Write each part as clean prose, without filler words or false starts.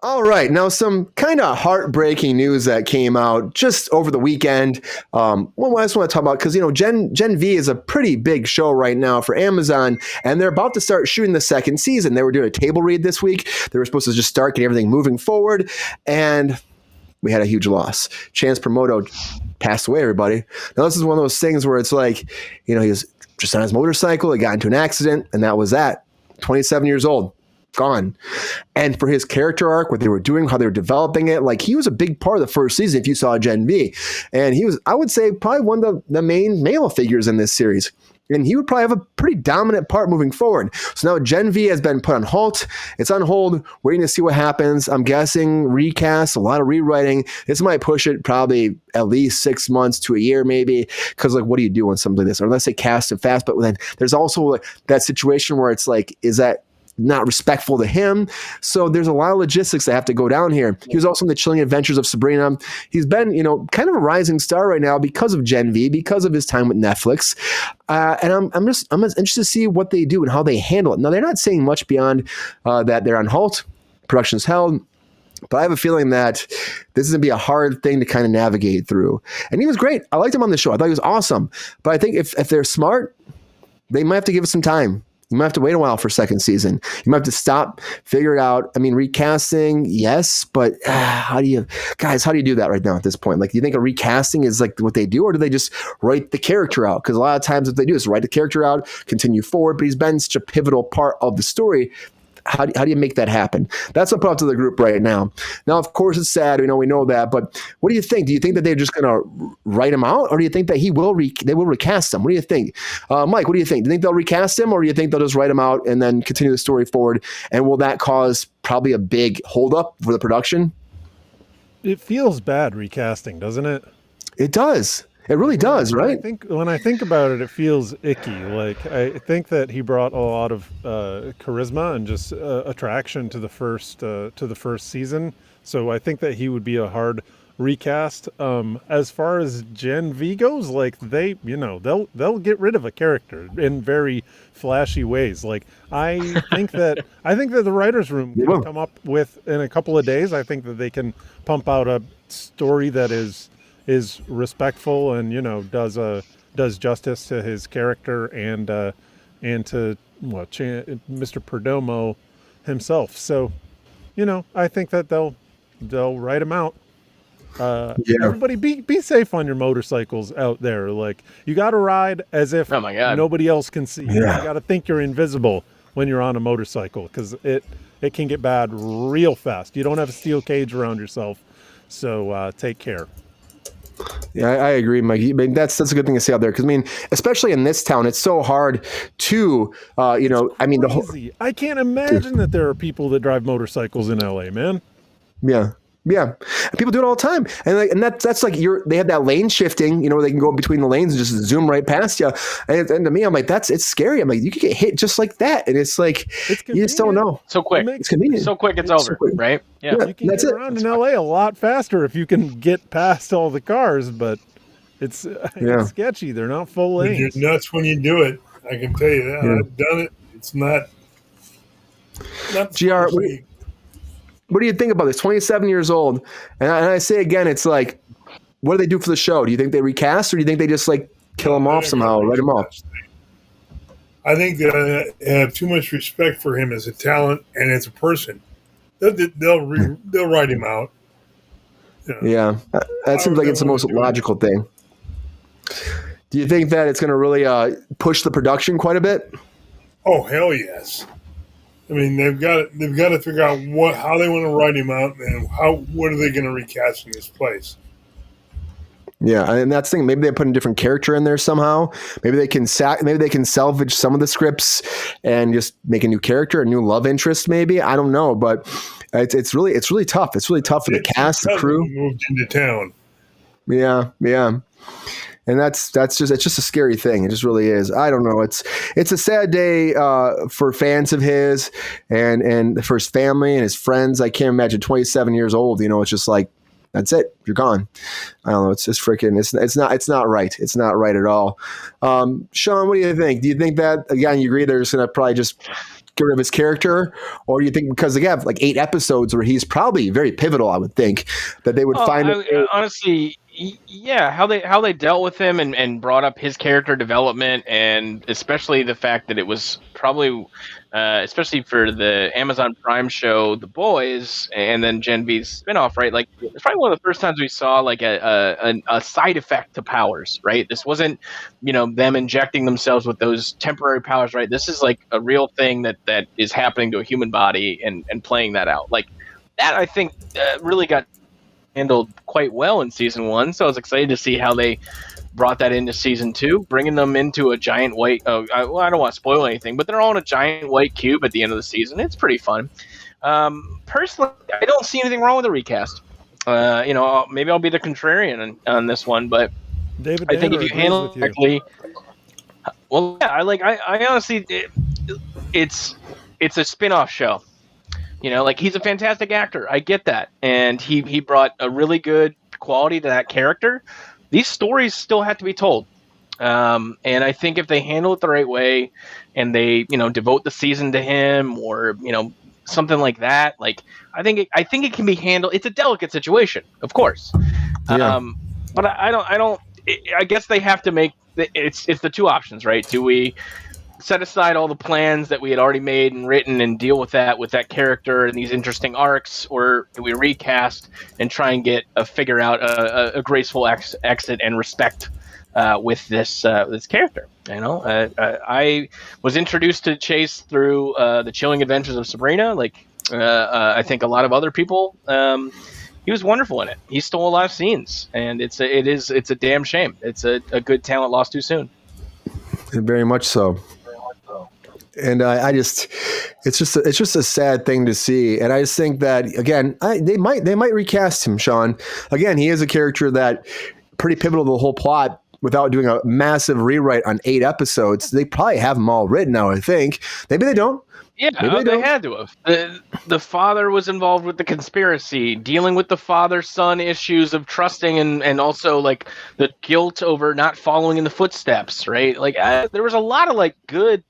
All right, now some kind of heartbreaking news that came out just over the weekend. One I just want to talk about because Gen V is a pretty big show right now for Amazon, and they're about to start shooting the second season. They were doing a table read this week. They were supposed to just start getting everything moving forward, and we had a huge loss. Chance Perdomo passed away. Everybody. Now this is one of those things where it's like, he was just on his motorcycle. He got into an accident, and that was that. 27 years old. Gone. And for his character arc, what they were doing, how they were developing it, like he was a big part of the first season if you saw Gen V. And he was, I would say, probably one of the main male figures in this series. And he would probably have a pretty dominant part moving forward. So now Gen V has been put on halt. It's on hold, waiting to see what happens. I'm guessing recast, a lot of rewriting. This might push it probably at least 6 months to a year maybe. Because what do you do on something like this? Or unless they cast it fast. But then there's also that situation where it's like, is that not respectful to him? So there's a lot of logistics that have to go down here. He was also in the Chilling Adventures of Sabrina. He's been, kind of a rising star right now because of Gen V, because of his time with Netflix. And I'm interested to see what they do and how they handle it. Now, they're not saying much beyond that they're on halt, production's held. But I have a feeling that this is going to be a hard thing to kind of navigate through. And he was great. I liked him on the show. I thought he was awesome. But I think if they're smart, they might have to give us some time. You might have to wait a while for second season. You might have to stop, figure it out. I mean, recasting, yes, but how do you do that right now at this point? Like, do you think a recasting is like what they do, or do they just write the character out? Because a lot of times what they do is write the character out, continue forward, but he's been such a pivotal part of the story. How do you make that happen? That's what put up to the group right now. Now, of course, it's sad. We know that. But what do you think? Do you think that they're just going to write him out, or do you think that they will recast him? What do you think, Mike? What do you think? Do you think they'll recast him, or do you think they'll just write him out and then continue the story forward? And will that cause probably a big holdup for the production? It feels bad recasting, doesn't it? It does. It really does, right? When I think about it, it feels icky. Like, I think that he brought a lot of charisma and just attraction to the first season. So I think that he would be a hard recast. As far as Gen V goes, like they'll get rid of a character in very flashy ways. Like I think that the writers' room can come up with, in a couple of days, I think that they can pump out a story that is respectful and does justice to his character and to Mr. Perdomo himself. So I think that they'll write him out. Everybody be safe on your motorcycles out there. Like, you got to ride as if nobody else can see you. You got to think you're invisible when you're on a motorcycle, because it can get bad real fast. You don't have a steel cage around yourself, so take care. Yeah, I agree, Mike. I mean, that's a good thing to say out there, because especially in this town, it's so hard to, the whole. I can't imagine that there are people that drive motorcycles in LA, man. Yeah. Yeah, and people do it all the time, and that's like they have that lane shifting, where they can go between the lanes and just zoom right past you. And to me, I'm like, it's scary. I'm like, you could get hit just like that, and it's like you just don't know. So quick, it's convenient. So quick, it's over, so quick. right? Yeah, you can get around in LA a lot faster if you can get past all the cars, but it's sketchy. They're not full lanes. You're nuts when you do it. I can tell you that. I've done it. It's not. GR. What do you think about this? 27 years old. And I say again, it's like, what do they do for the show? Do you think they recast, or do you think they just kill him off somehow, write him off? I think they have too much respect for him as a talent and as a person. They'll write him out. Yeah, that seems like it's the most logical thing. Do you think that it's going to really push the production quite a bit? Oh, hell yes. I mean, they've got to figure out how they want to write him out, and what are they going to recast in his place. Yeah, and that's the thing. Maybe they put a different character in there somehow. Maybe they can salvage some of the scripts and just make a new character, a new love interest. Maybe, I don't know, but it's really tough. It's really tough for the cast, the crew. Moved into town. Yeah. And it's just a scary thing. It just really is. I don't know. It's a sad day for fans of his and for his family and his friends. I can't imagine 27 years old. It's just like, that's it. You're gone. I don't know. It's just freaking. It's not right. It's not right at all. Sean, what do you think? Do you think that, again, you agree they're just gonna probably just get rid of his character, or do you think because they have like 8 episodes where he's probably very pivotal, I would think, that they would find it? Honestly, yeah, how they dealt with him and brought up his character development, and especially the fact that it was probably, especially for the Amazon Prime show, The Boys, and then Gen V's spinoff, right? Like, it's probably one of the first times we saw like a side effect to powers, right? This wasn't, them injecting themselves with those temporary powers, right? This is like a real thing that is happening to a human body and playing that out. Like, that I think really got handled quite well in season 1, so I was excited to see how they brought that into season 2, bringing them into a giant white. I don't want to spoil anything, but they're all in a giant white cube at the end of the season. It's pretty fun. Personally, I don't see anything wrong with the recast. Maybe I'll be the contrarian on this one, but David I think if you handle it correctly, well, yeah, I honestly, it's a spin-off show. He's a fantastic actor. I get that. And he brought a really good quality to that character. These stories still have to be told. And I think if they handle it the right way and they, devote the season to him or, something like that, I think it can be handled. It's a delicate situation, of course. Yeah. But I guess they have to make it's the two options, right? Do we set aside all the plans that we had already made and written and deal with that character and these interesting arcs, or do we recast and try and figure out a graceful exit and respect with this character? I was introduced to Chase through the Chilling Adventures of Sabrina. I think a lot of other people. He was wonderful in it. He stole a lot of scenes, and it's a damn shame. It's a good talent lost too soon. Very much so. And it's just a sad thing to see. And I just think that again, they might recast him, Sean. Again, he is a character that pretty pivotal to the whole plot. Without doing a massive rewrite on 8 episodes, they probably have them all written now. I think maybe they don't. Yeah, they had to have. The father was involved with the conspiracy, dealing with the father-son issues of trusting and also the guilt over not following in the footsteps. Right, there was a lot of good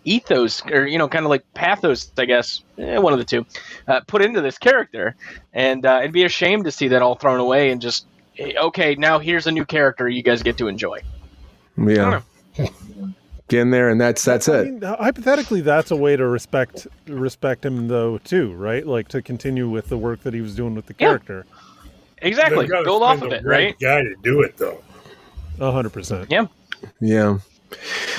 ethos or kind of pathos, I guess, one of the two, put into this character, and it'd be a shame to see that all thrown away and just okay, now here's a new character you guys get to enjoy. Yeah, get in there and that's it. I mean, hypothetically, that's a way to respect him though too, right? To continue with the work that he was doing with the character. Exactly, build off of it, right? Guy to do it though. 100%. Yeah.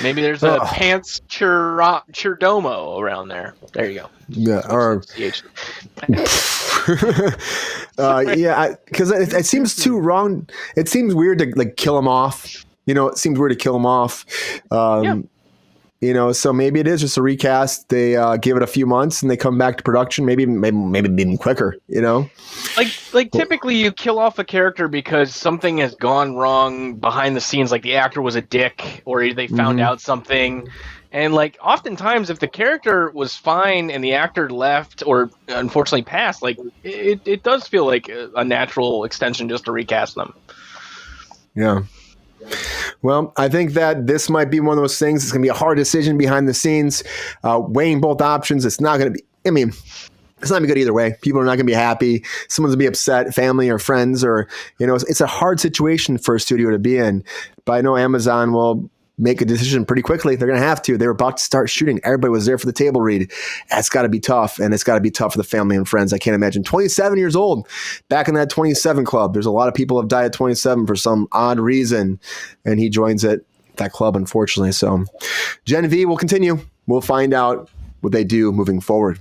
Maybe there's a Chance Perdomo around there. There you go. Yeah, or because it seems too wrong. It seems weird to kill him off. It seems weird to kill him off. So maybe it is just a recast. They give it a few months and they come back to production. Maybe even quicker. Typically you kill off a character because something has gone wrong behind the scenes, like the actor was a dick or they found out something. And oftentimes if the character was fine and the actor left or unfortunately passed, it does feel like a natural extension just to recast them. Yeah. Well, I think that this might be one of those things. It's going to be a hard decision behind the scenes, weighing both options. It's not going to be, it's not going to be good either way. People are not going to be happy. Someone's going to be upset, family or friends, or, it's a hard situation for a studio to be in. But I know Amazon will make a decision pretty quickly. They're going to have to. They were about to start shooting. Everybody was there for the table read. That's got to be tough, and it's got to be tough for the family and friends. I can't imagine. 27 years old, back in that 27 club. There's a lot of people have died at 27 for some odd reason, and he joins that club, unfortunately. So Gen V will continue. We'll find out what they do moving forward.